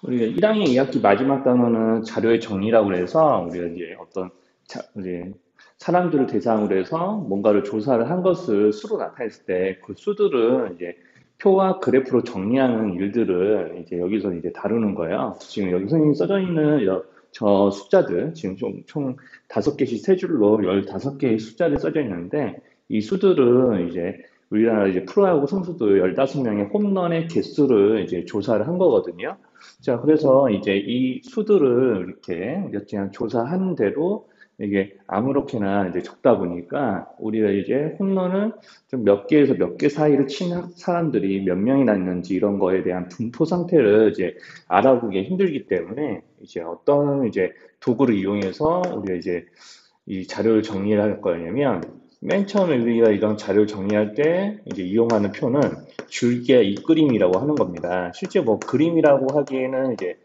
우리가 1학년 2학기 마지막 단어는 자료의 정리라고 해서 우리가 이제 이제 사람들을 대상으로 해서 뭔가를 조사를 한 것을 수로 나타냈을 때 그 수들을 이제 표와 그래프로 정리하는 일들을 이제 여기서 이제 다루는 거예요. 지금 여기 선생님이 써져 있는 저 숫자들 지금 총 5개씩 세 줄로 15개의 숫자를 써져 있는데 이 수들은 이제 우리나라 이제 프로야구 선수들 15명의 홈런의 개수를 이제 조사를 한 거거든요. 자, 그래서 이제 이 수들을 이렇게 그냥 조사한 대로 이게 아무렇게나 이제 적다 보니까 우리가 이제 홈런을 좀 몇 개에서 몇 개 사이를 친 사람들이 몇 명이나 있는지 이런 거에 대한 분포 상태를 이제 알아보기 힘들기 때문에 이제 어떤 이제 도구를 이용해서 우리가 이제 이 자료를 정리를 할 거냐면 맨 처음에 우리가 이런 자료를 정리할 때 이제 이용하는 표는 줄기의 이 그림이라고 하는 겁니다. 실제 뭐 그림이라고 하기에는 이제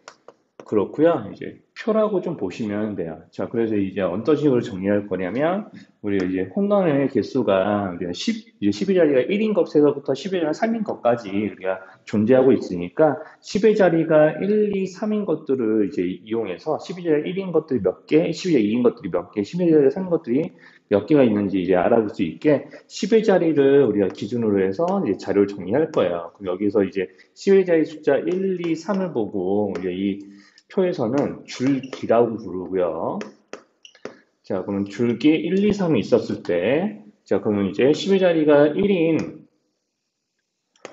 그렇고요. 이제 표라고 좀 보시면 돼요. 자, 그래서 이제 어떤 식으로 정리할 거냐면, 우리가 이제 홈런의 개수가 우리가 10, 이제 12 자리가 1인 것에서부터 10의 자리가 3인 것까지 우리가 존재하고 있으니까 10의 자리가 1, 2, 3인 것들을 이제 이용해서 12의 자리가 1인 것들이 몇 개, 12의 자리가 2인 것들이 몇 개, 12의 자리가 3인 것들이 몇 개가 있는지 이제 알아볼 수 있게 10의 자리를 우리가 기준으로 해서 이제 자료를 정리할 거예요. 그럼 여기서 이제 10의 자리 숫자 1, 2, 3을 보고 우리가 이 표에서는 줄기라고 부르고요. 자, 그러면 줄기 1, 2, 3이 있었을 때, 자, 그러면 이제 10의 자리가 1인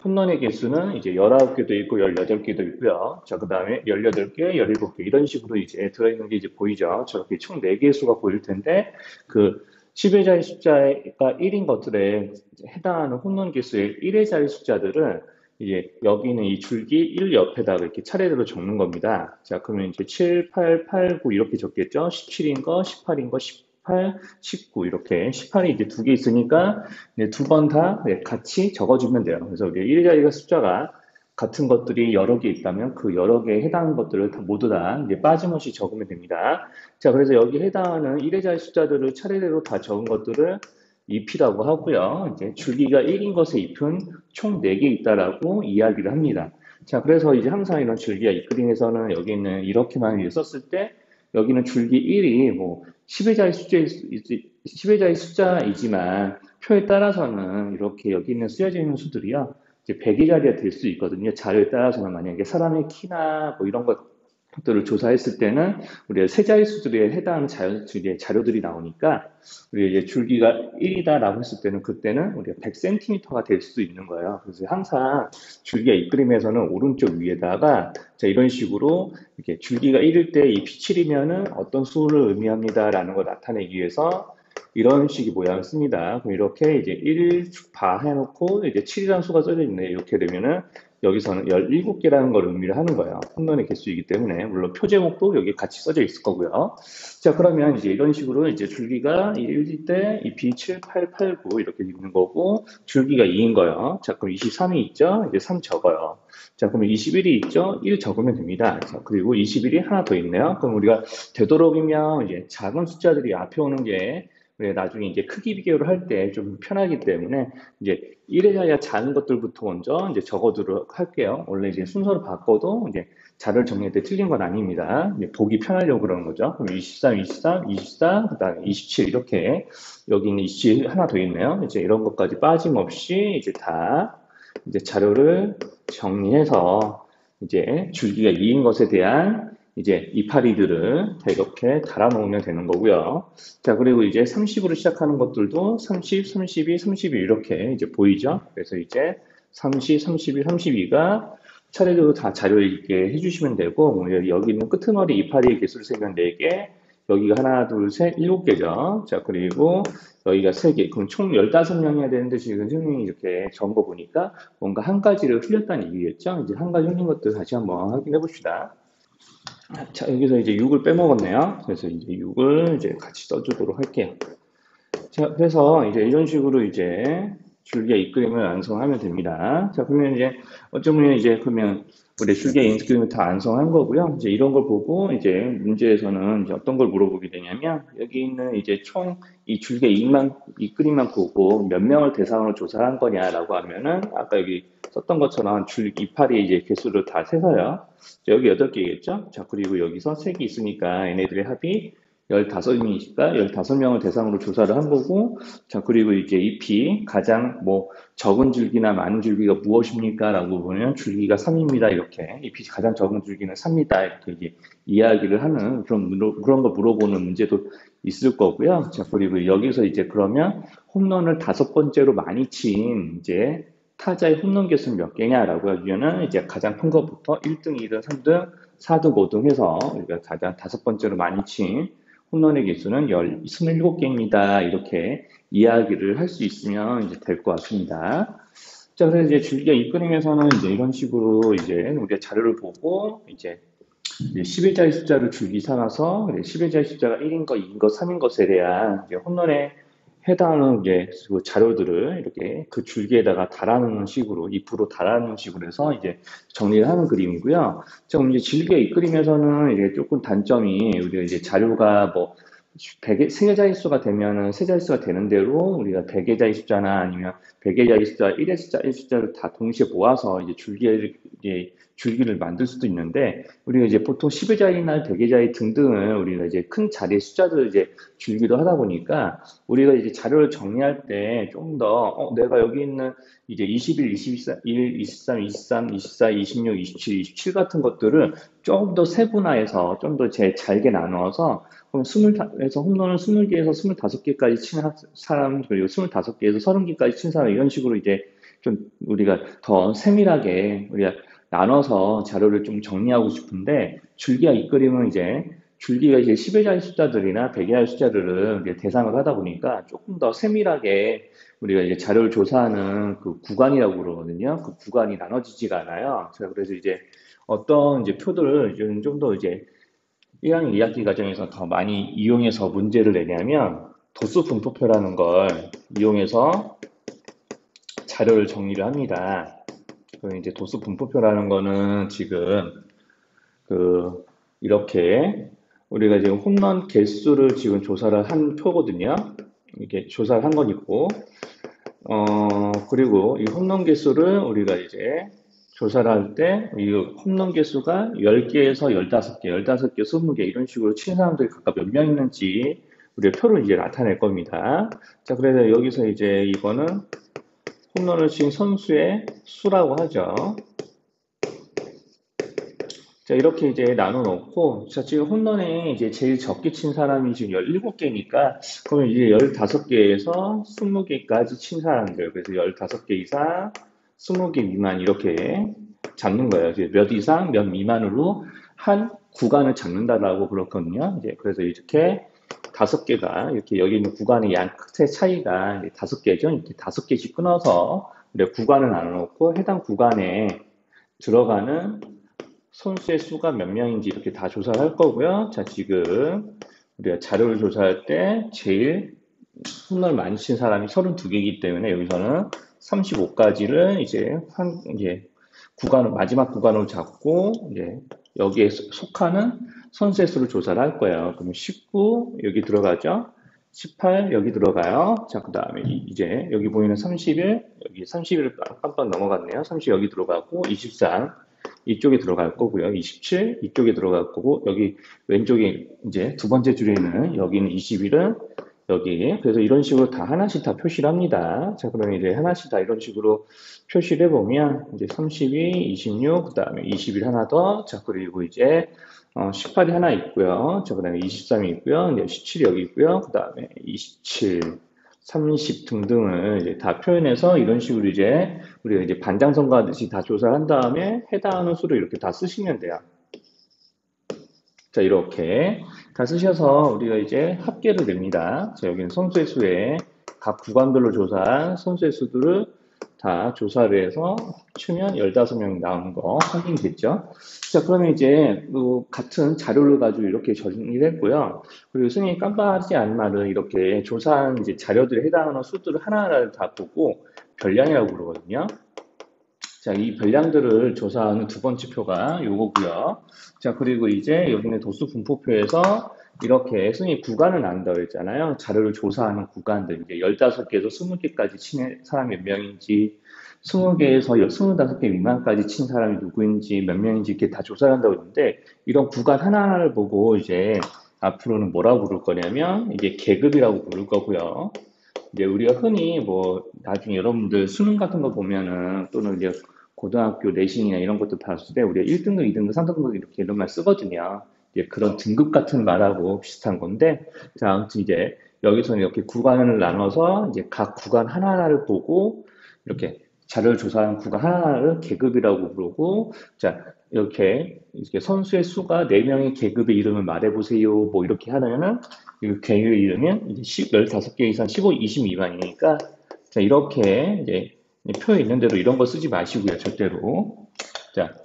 홈런의 개수는 이제 19개도 있고 18개도 있고요. 자, 그 다음에 18개, 17개 이런 식으로 이제 들어있는 게 이제 보이죠. 저렇게 총 4개의 수가 보일 텐데 그 10의 자리 숫자가 1인 것들에 해당하는 홈런 개수의 1의 자리 숫자들은 이제 여기는 이 줄기 1 옆에다가 이렇게 차례대로 적는 겁니다. 자, 그러면 이제 7, 8, 8, 9 이렇게 적겠죠. 17인 거, 18인 거, 18, 19 이렇게 18이 이제 2개 있으니까 네, 두 번 다 같이 적어주면 돼요. 그래서 우리 일자리가 숫자가 같은 것들이 여러 개 있다면 그 여러 개에 해당하는 것들을 모두 다 이제 빠짐없이 적으면 됩니다. 자, 그래서 여기 해당하는 일자리 숫자들을 차례대로 다 적은 것들을 잎이라고 하고요. 이제 줄기가 1인 것의 잎은 총 4개 있다라고 이야기를 합니다. 자, 그래서 이제 항상 이런 줄기가 이끌링에서는 여기는 이렇게만 썼을 때 여기는 줄기 1이 뭐 10의 자리 숫자이지만 표에 따라서는 이렇게 여기 있는 쓰여져 있는 수들이요. 이제 100의 자리가 될 수 있거든요. 자료에 따라서는 만약에 사람의 키나 뭐 이런 것들을 조사했을 때는 우리가 세 자리 수들에 해당하는 자료들이 나오니까 우리 이제 줄기가 1이다라고 했을 때는 그때는 우리가 100cm가 될 수도 있는 거예요. 그래서 항상 줄기가 이 그림에서는 오른쪽 위에다가 자 이런 식으로 이렇게 줄기가 1일 때 이 P7이면은 어떤 수를 의미합니다라는 걸 나타내기 위해서 이런 식의 모양을 씁니다. 그럼 이렇게 이제 1 바 해놓고 이제 7이라는 수가 써져 있네. 이렇게 되면은 여기서는 17개라는 걸 의미를 하는 거예요. 홈런의 개수이기 때문에. 물론 표 제목도 여기 같이 써져 있을 거고요. 자, 그러면 이제 이런 식으로 이제 줄기가 1일 때 이 B7, 8, 8, 9 이렇게 있는 거고, 줄기가 2인 거예요. 자, 그럼 23이 있죠? 이제 3 적어요. 자, 그러면 21이 있죠? 1 적으면 됩니다. 자, 그리고 21이 하나 더 있네요. 그럼 우리가 되도록이면 이제 작은 숫자들이 앞에 오는 게 나중에 이제 크기 비교를 할 때 좀 편하기 때문에 이제 1에 자리가 작은 것들부터 먼저 이제 적어두도록 할게요. 원래 이제 순서를 바꿔도 이제 자료를 정리할 때 틀린 건 아닙니다. 이제 보기 편하려고 그러는 거죠. 그럼 23, 23, 24, 그 다음에 27 이렇게 여기 있는 27 하나 더 있네요. 이제 이런 것까지 빠짐없이 이제 다 이제 자료를 정리해서 이제 줄기가 2인 것에 대한 이제 이파리들을 이렇게 달아놓으면 되는 거고요. 자, 그리고 이제 30으로 시작하는 것들도 30, 32, 31 이렇게 이제 보이죠? 그래서 이제 30, 31, 32가 차례대로 다 자료에 있게 해주시면 되고, 뭐 여기 있는 끄트머리 이파리의 개수를 세면 4개, 여기가 하나, 둘, 셋, 7개죠. 자, 그리고 여기가 3개. 그럼 총 15명이야 되는데 지금 선생님이 이렇게 적은 거 보니까 뭔가 한 가지를 흘렸다는 얘기겠죠? 이제 한 가지 흘린 것들 다시 한번 확인해 봅시다. 자, 여기서 이제 6을 빼먹었네요. 그래서 이제 6을 이제 같이 써주도록 할게요. 자, 그래서 이제 이런 식으로 이제 줄기의 이끌림을 완성하면 됩니다. 자, 그러면 이제 어쩌면 이제 그러면 우리 줄기의 이끌림을 다 완성한 거고요. 이제 이런 걸 보고 이제 문제에서는 이제 어떤 걸 물어보게 되냐면 여기 있는 이제 총 이 줄기의 이끌림만 보고 몇 명을 대상으로 조사한 거냐라고 하면은 아까 여기 썼던 것처럼 줄 이파리 이제 개수를 다 세서요. 여기 8개겠죠? 자, 그리고 여기서 3개 있으니까 얘네들의 합이 15명이니까 15명을 대상으로 조사를 한 거고, 자, 그리고 이제 잎이 가장 뭐 적은 줄기나 많은 줄기가 무엇입니까? 라고 보면 줄기가 3입니다. 이렇게. 잎이 가장 적은 줄기는 3이다. 이렇게 이제 이야기를 하는 그런 거 물어보는 문제도 있을 거고요. 자, 그리고 여기서 이제 그러면 홈런을 5번째로 많이 친 이제 타자의 홈런 개수는 몇 개냐라고 하면은 이제 가장 큰 것부터 1등, 2등, 3등, 4등, 5등 해서 우리가 가장 5번째로 많이 친 홈런의 개수는 27개입니다. 이렇게 이야기를 할 수 있으면 이제 될 것 같습니다. 자, 그래서 이제 줄기가 이 그림에서는 이제 이런 식으로 이제 우리가 자료를 보고 이제 11자의 숫자를 줄기 삼아서 11자의 숫자가 1인 것, 2인 것, 3인 것에 대한 이제 홈런에 해당하는 이제 그 자료들을 이렇게 그 줄기에다가 달아놓는 식으로, 잎으로 달아놓는 식으로 해서 이제 정리를 하는 그림이고요. 지금 이제 줄기가 이 그림에서는 이제 조금 단점이 우리가 이제 자료가 뭐 100의 세 자릿수가 되면은 세 자릿수가 되는 대로 우리가 100의 자릿수자나 아니면 100의 자릿수자, 1의 숫자, 1 숫자를 다 동시에 모아서 이제 줄기를 만들 수도 있는데 우리가 이제 보통 10의 자리나 100의 자리 등등을 우리가 이제 큰 자리의 숫자들을 이제 줄기로 하다 보니까 우리가 이제 자료를 정리할 때 좀 더 내가 여기 있는 이제 21, 22, 1, 23, 23, 24, 26, 27, 27 같은 것들을 조금 더 세분화해서 좀 더 잘게 나누어서 그럼 20에서 홈런을 20개에서 25개까지 친 사람, 그리고 25개에서 30개까지 친 사람, 이런 식으로 이제 좀 우리가 더 세밀하게 우리가 나눠서 자료를 좀 정리하고 싶은데, 줄기가 이 그림은 이제 줄기가 이제 10의 자리 숫자들이나 100의 자리 숫자들을 이제 대상을 하다 보니까 조금 더 세밀하게 우리가 이제 자료를 조사하는 그 구간이라고 그러거든요. 그 구간이 나눠지지가 않아요. 자, 그래서 이제 어떤 이제 표들을 좀 더 이제 1학년 2학기 과정에서 더 많이 이용해서 문제를 내냐면 도수 분포표라는 걸 이용해서 자료를 정리를 합니다. 그럼 이제 도수 분포표라는 거는 지금 그 이렇게 우리가 지금 홈런 개수를 지금 조사를 한 표거든요. 이게 조사를 한 건 있고, 그리고 이 홈런 개수를 우리가 이제 조사를 할 때, 이 홈런 개수가 10개에서 15개, 15개, 20개 이런 식으로 치는 사람들이 각각 몇 명 있는지 우리가 표를 이제 나타낼 겁니다. 자, 그래서 여기서 이제 이거는 홈런을 친 선수의 수라고 하죠. 자, 이렇게 이제 나눠 놓고, 자, 지금 홈런에 이제 제일 적게 친 사람이 지금 17개니까, 그러면 이제 15개에서 20개까지 친 사람들, 그래서 15개 이상, 20개 미만 이렇게 잡는 거예요. 이제 몇 이상, 몇 미만으로 한 구간을 잡는다라고 그렇거든요. 이제 그래서 이렇게 5개가, 이렇게 여기 있는 구간의 양 끝의 차이가 5개죠. 이렇게 5개씩 끊어서 우리가 구간을 나눠 놓고 해당 구간에 들어가는 선수의 수가 몇 명인지 이렇게 다 조사를 할 거고요. 자, 지금 우리가 자료를 조사할 때 제일 홈런을 많이 친 사람이 32개이기 때문에 여기서는 35까지를 이제 마지막 구간으로 잡고 이제 여기에 속하는 선수의 수를 조사를 할 거예요. 그러면 19 여기 들어가죠. 18 여기 들어가요. 자, 그 다음에 이제 여기 보이는 31 여기 31을 깜빡 넘어갔네요. 30 여기 들어가고 23 이쪽에 들어갈 거고요. 27 이쪽에 들어갈 거고 여기 왼쪽에 이제 두 번째 줄에 있는 여기는 21은 여기 그래서 이런 식으로 다 하나씩 다 표시를 합니다. 자, 그러면 이제 하나씩 다 이런 식으로 표시를 해보면 이제 32, 26, 그 다음에 21 하나 더, 자, 그리고 이제 18이 하나 있고요. 자, 그 다음에 23이 있고요. 이제 17이 여기 있고요. 그 다음에 27, 30 등등을 이제 다 표현해서 이런 식으로 이제 우리가 이제 반장선 가듯이 다 조사를 한 다음에 해당하는 수를 이렇게 다 쓰시면 돼요. 자, 이렇게 다 쓰셔서 우리가 이제 합계를 냅니다. 자, 여기는 선수의 수에 각 구간별로 조사한 선수의 수들을 다 조사를 해서 합치면 15명이 나오는 거 확인됐죠? 자, 그러면 이제 같은 자료를 가지고 이렇게 정리를 했고요. 그리고 선생님이 깜빡하지 않은 말은 이렇게 조사한 이제 자료들에 해당하는 수들을 하나하나 다 보고 별량이라고 그러거든요. 자, 이 별량들을 조사하는 두 번째 표가 요거고요. 자, 그리고 이제 여기는 도수 분포표에서 이렇게 순위 구간을 나눈다고 했잖아요. 자료를 조사하는 구간들, 이제 15개에서 20개까지 친 사람이 몇 명인지, 20개에서 25개 미만까지 친 사람이 누구인지 몇 명인지 이렇게 다 조사를 한다고 했는데 이런 구간 하나하나를 보고 이제 앞으로는 뭐라고 부를 거냐면 이게 계급이라고 부를 거고요. 이제 우리가 흔히 뭐 나중에 여러분들 수능 같은 거 보면은 또는 이제 고등학교 내신이나 이런 것도 봤을 때 우리가 1등급, 2등급, 3등급 이렇게 이런 말 쓰거든요. 이제 그런 등급 같은 말하고 비슷한 건데, 자, 아무튼 이제 여기서는 이렇게 구간을 나눠서 이제 각 구간 하나하나를 보고 이렇게 자료를 조사한 구간 하나하나를 계급이라고 부르고, 자, 이렇게 선수의 수가 4명의 계급의 이름을 말해보세요. 뭐 이렇게 하면은 이 계급의 이름은 이제 15개 이상 15, 20 미만이니까 자, 이렇게 이제 표에 있는 대로 이런 거 쓰지 마시고요, 절대로. 자,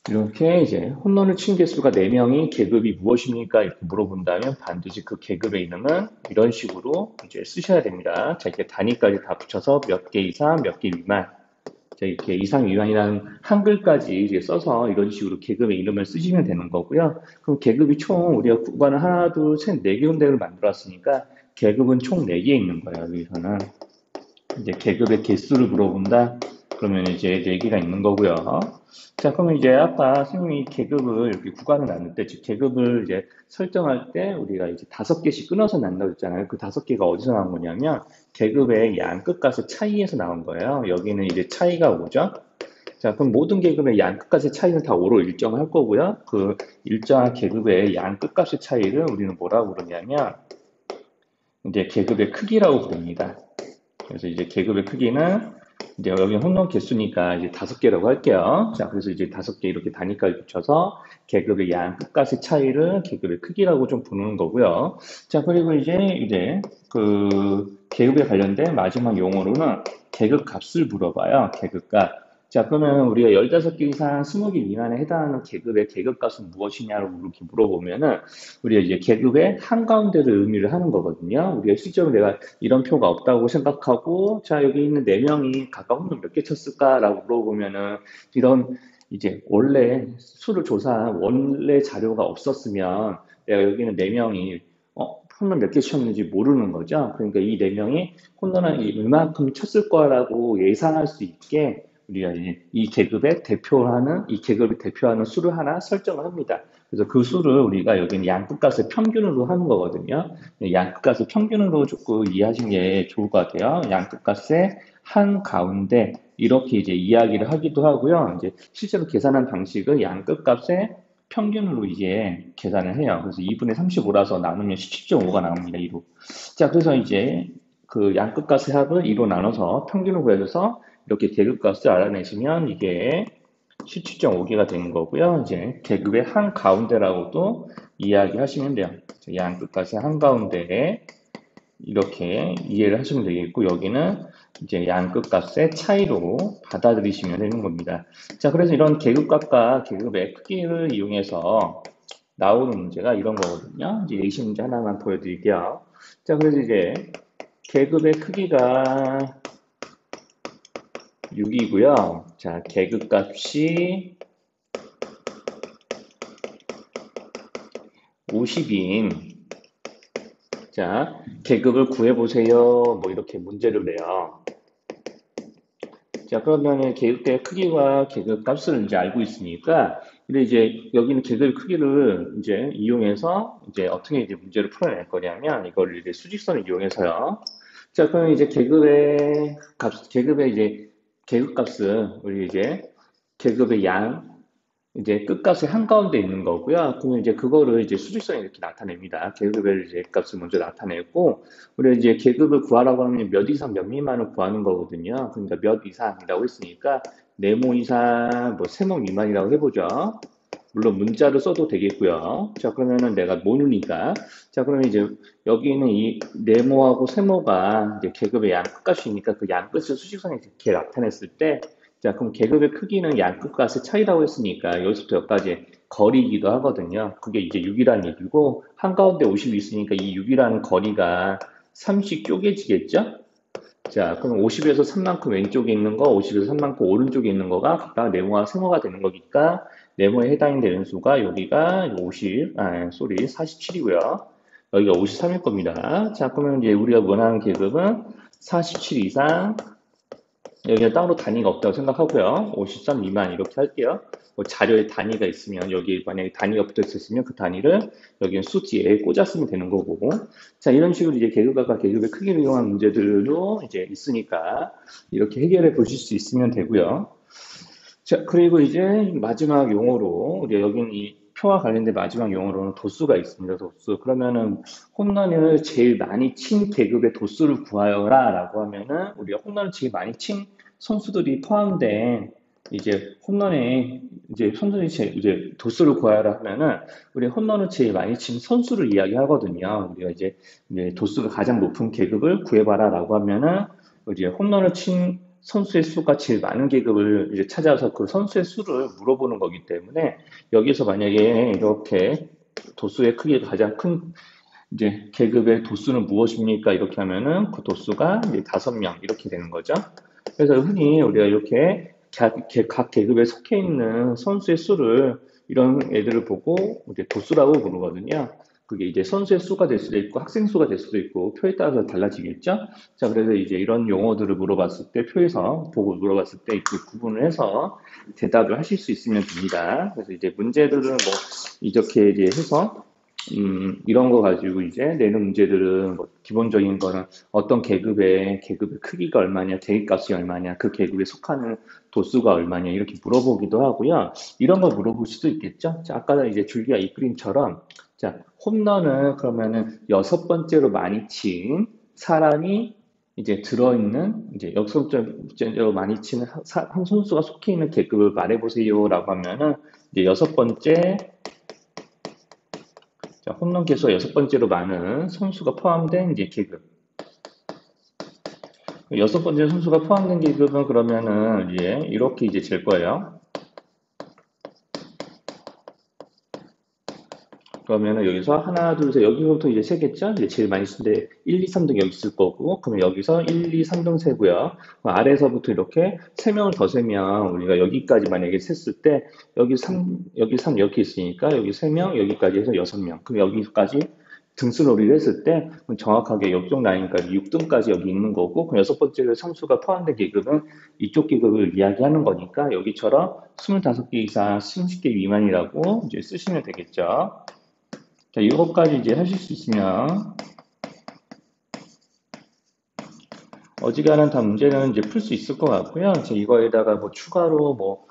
이렇게 이제 홈런을 친 개수가 4명이 계급이 무엇입니까? 이렇게 물어본다면 반드시 그 계급의 이름은 이런 식으로 이제 쓰셔야 됩니다. 자, 이렇게 단위까지 다 붙여서 몇 개 이상, 몇 개 미만. 자, 이렇게 이상 미만이라는 한글까지 이제 써서 이런 식으로 계급의 이름을 쓰시면 되는 거고요. 그럼 계급이 총 우리가 구간을 하나, 둘, 셋, 네 군데를 만들었으니까 계급은 총 4개 있는 거예요, 여기서는. 이제 계급의 개수를 물어본다? 그러면 이제 4개가 있는 거고요. 자, 그러면 이제 아까 선생님이 계급을 이렇게 구간을 나눌 때, 즉 계급을 이제 설정할 때 우리가 이제 5개씩 끊어서 난다고 했잖아요. 그 5개가 어디서 나온 거냐면 계급의 양 끝값의 차이에서 나온 거예요. 여기는 이제 차이가 5죠. 자, 그럼 모든 계급의 양 끝값의 차이는 다 5로 일정할 거고요. 그 일정한 계급의 양 끝값의 차이를 우리는 뭐라고 부르냐면 이제 계급의 크기라고 부릅니다. 그래서 이제 계급의 크기는 이제 여기 홈런 개수니까 이제 5개라고 할게요. 자, 그래서 이제 5개 이렇게 단위까지 붙여서 계급의 양 끝값의 차이를 계급의 크기라고 좀 부르는 거고요. 자, 그리고 이제 그 계급에 관련된 마지막 용어로는 계급 값을 물어봐요. 계급 값. 자, 그러면 우리가 15개 이상 20개 미만에 해당하는 계급의 계급 값은 무엇이냐고 이렇게 물어보면은 우리가 이제 계급의 한가운데를 의미를 하는 거거든요. 우리가 실제로 내가 이런 표가 없다고 생각하고, 자, 여기 있는 4명이 각각 홈런 몇 개 쳤을까라고 물어보면은, 이런 이제 원래 수를 조사한 원래 자료가 없었으면, 내가 여기는 4명이, 홈런 몇 개 쳤는지 모르는 거죠. 그러니까 이 4명이 홈런을 이만큼 쳤을 거라고 예상할 수 있게, 우리가 이제 이 계급의 대표하는, 이 계급을 대표하는 수를 하나 설정을 합니다. 그래서 그 수를 우리가 여기는 양끝값의 평균으로 하는 거거든요. 양끝값의 평균으로 조금 이해하시는 게 좋을 것 같아요. 양끝값의 한 가운데 이렇게 이제 이야기를 하기도 하고요. 이제 실제로 계산한 방식은 양끝값의 평균으로 이제 계산을 해요. 그래서 2분의 35라서 나누면 17.5가 나옵니다. 2로. 자, 그래서 이제 그 양끝값의 합을 2로 나눠서 평균을 구해줘서 이렇게 계급값을 알아내시면 이게 17.5개가 되는 거고요. 이제 계급의 한 가운데라고도 이야기하시면 돼요. 양 끝까지 한 가운데에 이렇게 이해를 하시면 되겠고 여기는 이제 양 끝값의 차이로 받아들이시면 되는 겁니다. 자, 그래서 이런 계급값과 계급의 크기를 이용해서 나오는 문제가 이런 거거든요. 이제 예시 문제 하나만 보여드릴게요. 자, 그래서 이제 계급의 크기가 6이고요. 자, 계급값이 50인 자, 계급을 구해보세요. 뭐 이렇게 문제를 내요. 자, 그러면은 계급의 크기와 계급 값을 이제 알고 있으니까, 근데 이제 여기는 계급의 크기를 이제 이용해서 이제 어떻게 이제 문제를 풀어낼 거냐면, 이걸 이제 수직선을 이용해서요. 자, 그럼 이제 계급의 이제 계급 값은 우리 이제 계급의 양, 이제 끝값이 한가운데 있는 거고요. 그러면 이제 그거를 이제 수직선에 이렇게 나타냅니다. 계급의 이제 값을 먼저 나타내고, 우리 이제 계급을 구하라고 하면 몇 이상 몇 미만을 구하는 거거든요. 그러니까 몇 이상이라고 했으니까, 네모 이상, 뭐 세모 미만이라고 해보죠. 물론 문자를 써도 되겠고요. 자, 그러면은 내가 모르니까. 자, 그러면 이제 여기 있는 이 네모하고 세모가 이제 계급의 양 끝값이니까 그 양 끝을 수직선에 이렇게 나타냈을 때, 자, 그럼 계급의 크기는 양 끝값의 차이라고 했으니까 여기서부터 여기까지 거리이기도 하거든요. 그게 이제 6이라는 얘기고, 한가운데 50이 있으니까 이 6이라는 거리가 3씩 쪼개지겠죠? 자, 그럼 50에서 3만큼 왼쪽에 있는 거, 50에서 3만큼 오른쪽에 있는 거가 각각 네모와 세모가 되는 거니까 네모에 해당이 되는 수가 여기가 47이고요. 여기가 53일 겁니다. 자, 그러면 이제 우리가 원하는 계급은 47 이상 여기는 따로 단위가 없다고 생각하고요. 53 미만 이렇게 할게요. 뭐 자료에 단위가 있으면 여기 만약에 단위가 붙어 있었으면 그 단위를 여기 수 뒤에 꽂았으면 되는 거고. 자, 이런 식으로 이제 계급과 계급의 크기를 이용한 문제들도 이제 있으니까 이렇게 해결해 보실 수 있으면 되고요. 자, 그리고 이제 마지막 용어로, 우리 여기는 이 표와 관련된 마지막 용어로는 도수가 있습니다. 도수. 그러면은 홈런을 제일 많이 친 계급의 도수를 구하여라 라고 하면은 우리가 홈런을 제일 많이 친 선수들이 포함된 이제 홈런에 이제 선수들이 이제 도수를 구하여라 하면은 우리 홈런을 제일 많이 친 선수를 이야기하거든요. 우리가 이제 도수가 가장 높은 계급을 구해봐라 라고 하면은 이제 홈런을 친 선수의 수가 제일 많은 계급을 이제 찾아서 그 선수의 수를 물어보는 거기 때문에 여기서 만약에 이렇게 도수의 크기가 가장 큰 이제 계급의 도수는 무엇입니까? 이렇게 하면은 그 도수가 이제 5명 이렇게 되는 거죠. 그래서 흔히 우리가 이렇게 각 계급에 속해 있는 선수의 수를 이런 애들을 보고 이제 도수라고 부르거든요. 그게 이제 선수의 수가 될 수도 있고 학생 수가 될 수도 있고 표에 따라서 달라지겠죠. 자, 그래서 이제 이런 용어들을 물어봤을 때 표에서 보고 물어봤을 때 그 구분을 해서 대답을 하실 수 있으면 됩니다. 그래서 이제 문제들은 뭐 이렇게 이제 해서 이런 거 가지고 이제 내는 문제들은 뭐 기본적인 거는 어떤 계급의 크기가 얼마냐, 대입값이 얼마냐, 그 계급에 속하는 도수가 얼마냐 이렇게 물어보기도 하고요. 이런 거 물어볼 수도 있겠죠. 자, 아까 이제 줄기가 이 그림처럼 자, 홈런은 그러면은 6번째로 많이 친 사람이 이제 들어있는 이제 6번째로 많이 치는 한 선수가 속해 있는 계급을 말해보세요라고 하면은 이제 6번째 자, 홈런 개수가 6번째로 많은 선수가 포함된 이제 계급. 6번째 선수가 포함된 계급은 그러면은 이제 이렇게 이제 질 거예요. 그러면은 여기서 하나, 둘, 셋, 여기서부터 이제 세겠죠? 이제 제일 많이 쓰는데 1, 2, 3등 여기 있을 거고, 그러면 여기서 1, 2, 3등 세고요. 아래에서부터 이렇게 3명을 더 세면 우리가 여기까지 만약에 셌을 때 여기 3, 여기 3 이렇게 있으니까 여기 3명, 여기까지 해서 6명. 그럼 여기까지 등수놀이를 했을 때 정확하게 옆쪽 라인까지 6등까지 여기 있는 거고, 그 6번째 상수가 포함된 계급은 이쪽 계급을 이야기하는 거니까 여기처럼 25개 이상 30개 미만이라고 이제 쓰시면 되겠죠. 자, 이것까지 이제 하실 수 있으면 어지간한 다 문제는 이제 풀 수 있을 것 같고요. 이제 이거에다가 뭐 추가로 뭐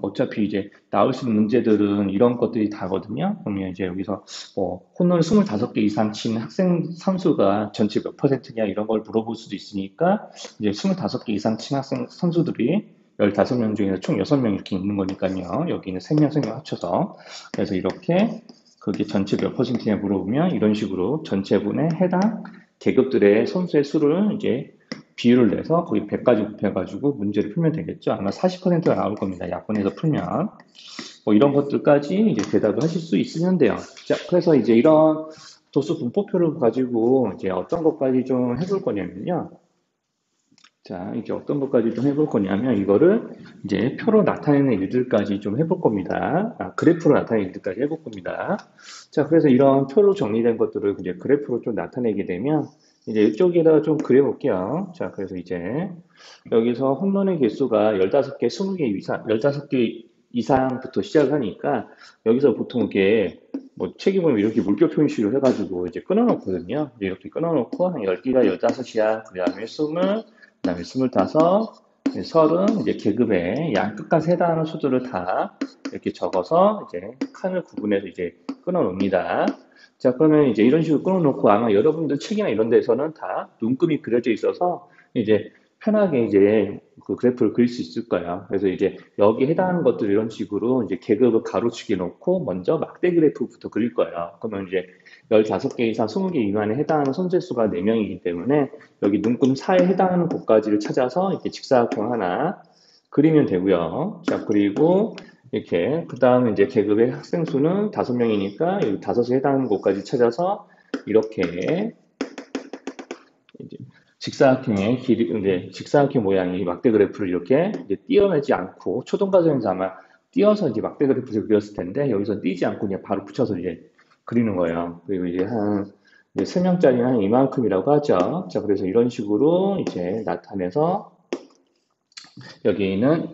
어차피 이제 나올 수 있는 문제들은 이런 것들이 다거든요. 그러면 이제 여기서 뭐 홈런을 25개 이상 친 학생 선수가 전체 몇 퍼센트냐 이런 걸 물어볼 수도 있으니까 이제 25개 이상 친 학생 선수들이 15명 중에서 총 6명 이렇게 있는 거니까요. 여기는 3명, 3명 합쳐서. 그래서 이렇게 그게 전체 몇 퍼센트냐 물어보면 이런 식으로 전체분에 해당 계급들의 선수의 수를 이제 비율을 내서 거기 100까지 곱해가지고 문제를 풀면 되겠죠. 아마 40%가 나올 겁니다. 약분해서 풀면. 뭐 이런 것들까지 이제 대답을 하실 수 있으면 돼요. 자, 그래서 이제 이런 도수 분포표를 가지고 이제 어떤 것까지 좀 해볼 거냐면요. 자, 이제 어떤 것까지 좀 해볼 거냐면 이거를 이제 표로 나타내는 일들까지 좀 해볼 겁니다. 그래프로 나타내는 일들까지 해볼 겁니다. 자, 그래서 이런 표로 정리된 것들을 이제 그래프로 좀 나타내게 되면 이제 이쪽에다가 좀 그려볼게요. 자, 그래서 이제 여기서 홈런의 개수가 15개, 20개 이상, 15개 이상부터 시작을 하니까 여기서 보통 이게 뭐 책에 보면 이렇게 물결 표시로 해가지고 이제 끊어놓거든요. 이렇게 끊어놓고 한 10개가 15이야. 그 다음에 20, 그다음에 25, 30 이제 계급의 양 끝까지 해당하는 수들을 다 이렇게 적어서 이제 칸을 구분해서 이제 끊어 놓습니다. 자, 그러면 이제 이런 식으로 끊어 놓고 아마 여러분들 책이나 이런 데서는 다 눈금이 그려져 있어서 이제 편하게 이제 그 그래프를 그릴 수 있을 거예요. 그래서 이제 여기 해당하는 것들 이런 식으로 이제 계급을 가로치기 놓고 먼저 막대 그래프부터 그릴 거예요. 그러면 이제 15개 이상 20개 미만에 해당하는 선재 수가 4명이기 때문에 여기 눈금 사이에 해당하는 곳까지를 찾아서 이렇게 직사각형 하나 그리면 되고요. 자, 그리고 이렇게 그 다음에 이제 계급의 학생 수는 5명이니까 여기 5에 해당하는 곳까지 찾아서 이렇게 이제 직사각형의 길이 이제 직사각형 모양이 막대 그래프를 이렇게 이제 띄어내지 않고 초등 과정에서 아마 띄어서 이제 막대 그래프를 그렸을 텐데 여기서 띄지 않고 그냥 바로 붙여서 이제 그리는 거예요. 그리고 이제 한 이제 3명짜리는 한 이만큼이라고 하죠. 자, 그래서 이런 식으로 이제 나타내서 여기는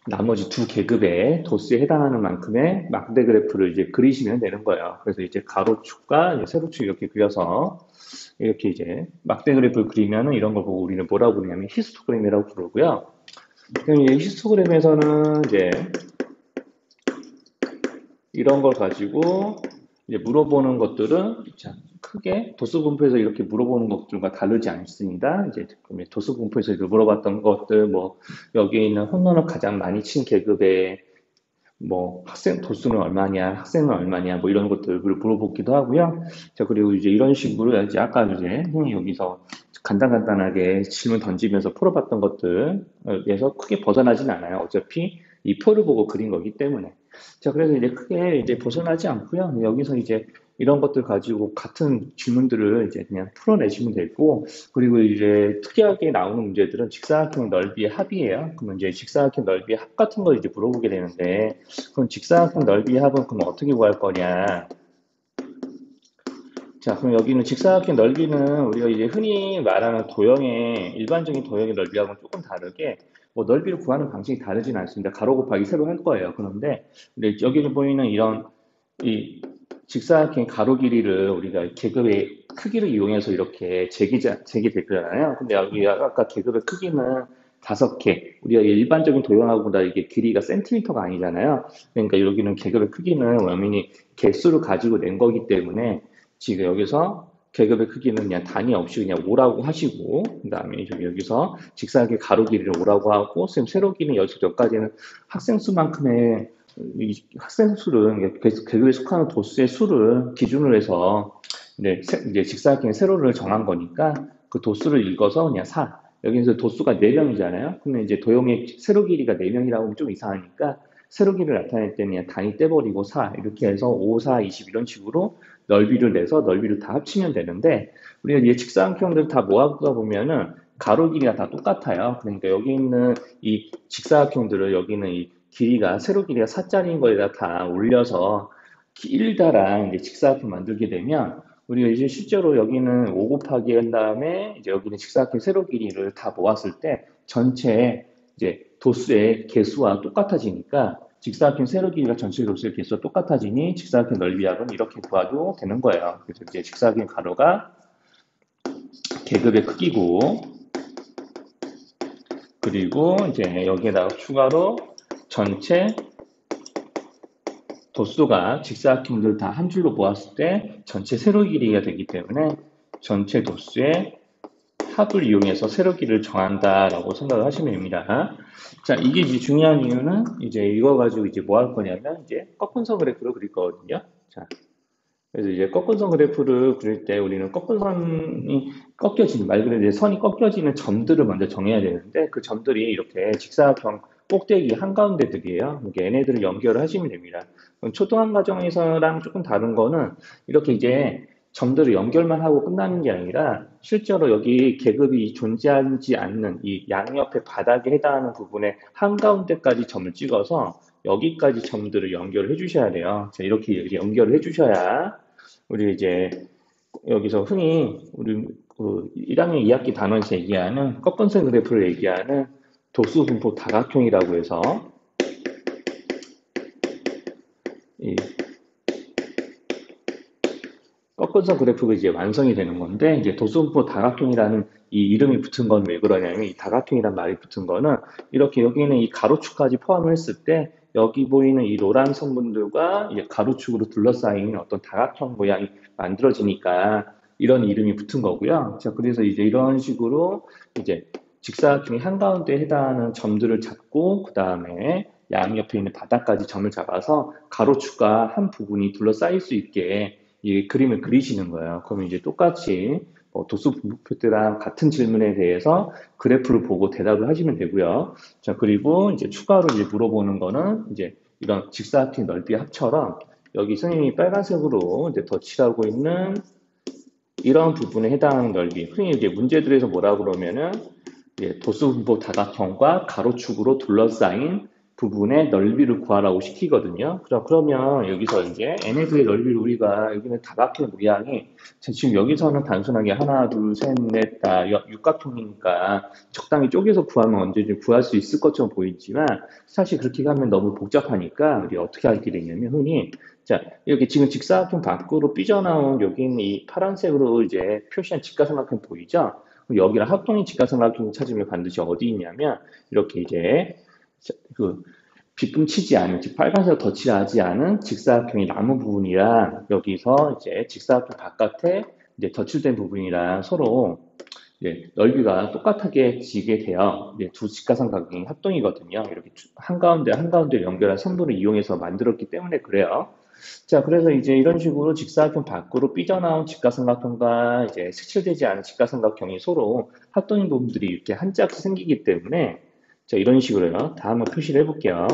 나머지 두 계급의 도수에 해당하는 만큼의 막대 그래프를 이제 그리시면 되는 거예요. 그래서 이제 가로축과 이제 세로축 이렇게 그려서 이렇게 이제 막대 그래프를 그리면은 이런 걸 보고 우리는 뭐라고 부르냐면 히스토그램이라고 부르고요. 그럼 이제 히스토그램에서는 이제 이런 걸 가지고 이제 물어보는 것들은 자, 크게 도수 분포에서 이렇게 물어보는 것들과 다르지 않습니다. 이제 도수 분포에서 물어봤던 것들 뭐 여기에 있는 홈런을 가장 많이 친 계급의 뭐 학생 도수는 얼마냐, 학생은 얼마냐, 뭐 이런 것들을 물어보기도 하고요. 자, 그리고 이제 이런 식으로 이제 아까 이제 형이 여기서 간단하게 질문 던지면서 풀어봤던 것들에서 크게 벗어나진 않아요. 어차피 이 표를 보고 그린 거기 때문에. 자, 그래서 이제 크게 이제 벗어나지 않고요. 여기서 이제 이런 것들 가지고 같은 질문들을 이제 그냥 풀어내시면 되고, 그리고 이제 특이하게 나오는 문제들은 직사각형 넓이의 합이에요. 그러면 이제 직사각형 넓이의 합 같은 걸 이제 물어보게 되는데, 그럼 직사각형 넓이의 합은 그럼 어떻게 구할 거냐? 자, 그럼 여기는 직사각형 넓이는 우리가 이제 흔히 말하는 도형의 일반적인 도형의 넓이하고는 조금 다르게 뭐 넓이를 구하는 방식이 다르진 않습니다. 가로 곱하기 세로 할 거예요. 그런데 여기 보이는 이런 이 직사각형 가로 길이를 우리가 계급의 크기를 이용해서 이렇게 재기되잖아요. 근데 여기 아까 계급의 크기는 5개. 우리가 일반적인 도형하고보다 이게 길이가 센티미터가 아니잖아요. 그러니까 여기는 계급의 크기는 원민이 개수를 가지고 낸 거기 때문에 지금 여기서 계급의 크기는 그냥 단위 없이 그냥 5라고 하시고, 그 다음에 여기서 직사각의 가로 길이를 5라고 하고, 선생님 세로 길이는 여기까지는 학생 수만큼의 이 학생 수를 계급에 속하는 도수의 수를 기준으로 해서 이제 직사각형의 세로를 정한 거니까 그 도수를 읽어서 그냥 4. 여기서 도수가 4명이잖아요. 그러면 이제 도형의 세로 길이가 4명이라고 하면 좀 이상하니까 세로 길이를 나타낼 때는 그냥 단위 떼버리고 4 이렇게 해서 5, 4, 20 이런 식으로 넓이를 내서 넓이를 다 합치면 되는데 우리가 이제 직사각형들 다 모아보다 보면은 가로 길이가 다 똑같아요. 그러니까 여기 있는 이 직사각형들을 여기는 이 길이가 세로 길이가 4짜리인 거에다 다 올려서 길다란 이제 직사각형 만들게 되면 우리가 이제 실제로 여기는 5 곱하기 한 다음에 이제 여기는 직사각형 세로 길이를 다 모았을 때 전체 이제 도수의 개수와 똑같아지니까 직사각형 세로 길이가 전체 도수의 개수와 똑같아지니 직사각형 넓이합은 이렇게 구하도 되는 거예요. 그래서 이제 직사각형 가로가 계급의 크기고 그리고 이제 여기에다가 추가로 전체 도수가 직사각형들 다 한 줄로 모았을 때 전체 세로 길이가 되기 때문에 전체 도수의 합을 이용해서 세로 길이를 정한다라고 생각을 하시면 됩니다. 자, 이게 이제 중요한 이유는 이제 이거 가지고 이제 뭐 할 거냐면 이제 꺾은선 그래프를 그릴 거거든요. 자, 그래서 이제 꺾은선 그래프를 그릴 때 우리는 꺾은선이 꺾여지는 말 그대로 이제 선이 꺾여지는 점들을 먼저 정해야 되는데 그 점들이 이렇게 직사각형 꼭대기 한가운데들이에요. 이렇게 얘네들을 연결을 하시면 됩니다. 초등학 과정에서랑 조금 다른 거는 이렇게 이제 점들을 연결만 하고 끝나는 게 아니라 실제로 여기 계급이 존재하지 않는 이 양옆의 바닥에 해당하는 부분의 한가운데까지 점을 찍어서 여기까지 점들을 연결을 해주셔야 돼요. 자, 이렇게 연결을 해주셔야 우리 이제 여기서 흔히 우리 그 1학년 2학기 단원에서 얘기하는 꺾은선 그래프를 얘기하는 도수 분포 다각형이라고 해서 이 꺾은선 그래프가 이제 완성이 되는 건데 이제 도수 분포 다각형이라는 이 이름이 붙은 건 왜 그러냐면 이 다각형이란 말이 붙은 거는 이렇게 여기는 이 가로축까지 포함을 했을 때 여기 보이는 이 노란 성분들과 이제 가로축으로 둘러싸인 어떤 다각형 모양이 만들어지니까 이런 이름이 붙은 거고요. 자, 그래서 이제 이런 식으로 이제 직사각형의 한가운데에 해당하는 점들을 잡고 그 다음에 양옆에 있는 바닥까지 점을 잡아서 가로축과 한 부분이 둘러싸일 수 있게 이 그림을 그리시는 거예요. 그러면 이제 똑같이 도수 분포표 때랑 같은 질문에 대해서 그래프를 보고 대답을 하시면 되고요. 자, 그리고 이제 추가로 이제 물어보는 거는 이제 이런 직사각형 넓이 합처럼 여기 선생님이 빨간색으로 이제 덧칠하고 있는 이런 부분에 해당하는 넓이. 흔히 이제 문제들에서 뭐라 그러면은 도수 분포 다각형과 가로축으로 둘러싸인 부분의 넓이를 구하라고 시키거든요. 그러면 여기서 이제 NF의 넓이를 우리가 여기는 다각형 모양이 지금 여기서는 단순하게 하나, 둘, 셋, 넷, 다 육각형이니까 적당히 쪼개서 구하면 언제든지 구할 수 있을 것처럼 보이지만 사실 그렇게 하면 너무 복잡하니까 우리 어떻게 하게 되냐면 흔히 자 이렇게 지금 직사각형 밖으로 삐져나온 여기 있는 이 파란색으로 이제 표시한 직각삼각형 보이죠? 여기랑 합동의 직각삼각형 찾으면 반드시 어디 있냐면 이렇게 이제 그 빗금치지 않은, 즉 빨간색으로 덧칠하지 않은 직사각형이 남은 부분이랑 여기서 이제 직사각형 바깥에 이제 덧칠된 부분이랑 서로 이제 넓이가 똑같게 지게 돼요. 이제 두 직각삼각형이 합동이거든요. 이렇게 한가운데 한가운데 연결한 선분을 이용해서 만들었기 때문에 그래요. 자, 그래서 이제 이런 식으로 직사각형 밖으로 삐져나온 직각삼각형과 이제 색칠되지 않은 직각삼각형이 서로 합동인 부분들이 이렇게 한 짝씩 생기기 때문에 자, 이런 식으로요. 다 한번 표시를 해볼게요.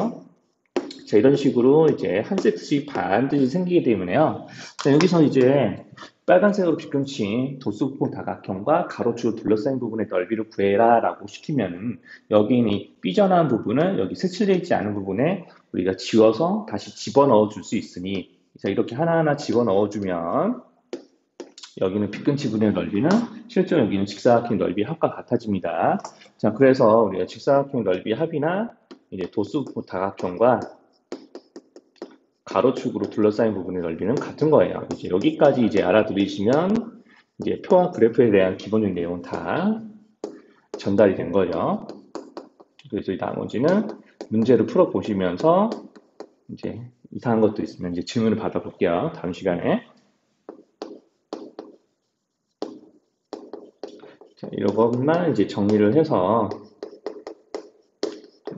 자, 이런 식으로 이제 한 세트씩 반드시 생기게 되면요. 자, 여기서 이제 빨간색으로 빗금친 도수부분 다각형과 가로축으로 둘러싸인 부분의 넓이를 구해라 라고 시키면 여기 있는 이 삐져나온 부분을 여기 색칠되어 있지 않은 부분에 우리가 지워서 다시 집어넣어 줄 수 있으니 자, 이렇게 하나하나 집어넣어 주면 여기는 빗금치 분의 넓이는 실제로 여기는 직사각형 넓이 합과 같아집니다. 자, 그래서 우리가 직사각형 넓이 합이나 이제 도수부분 다각형과 가로축으로 둘러싸인 부분의 넓이는 같은 거예요. 이제 여기까지 이제 알아들으시면 이제 표와 그래프에 대한 기본적인 내용은 다 전달이 된 거죠. 그래서 이 나머지는 문제를 풀어 보시면서 이제 이상한 것도 있으면 이제 질문을 받아볼게요. 다음 시간에. 자, 이것만 이제 정리를 해서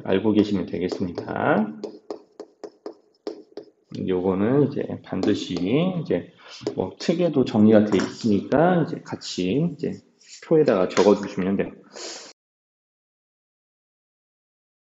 알고 계시면 되겠습니다. 요거는 이제 반드시 이제 뭐 책에도 정리가 되어 있으니까 이제 같이 이제 표에다가 적어 주시면 돼요.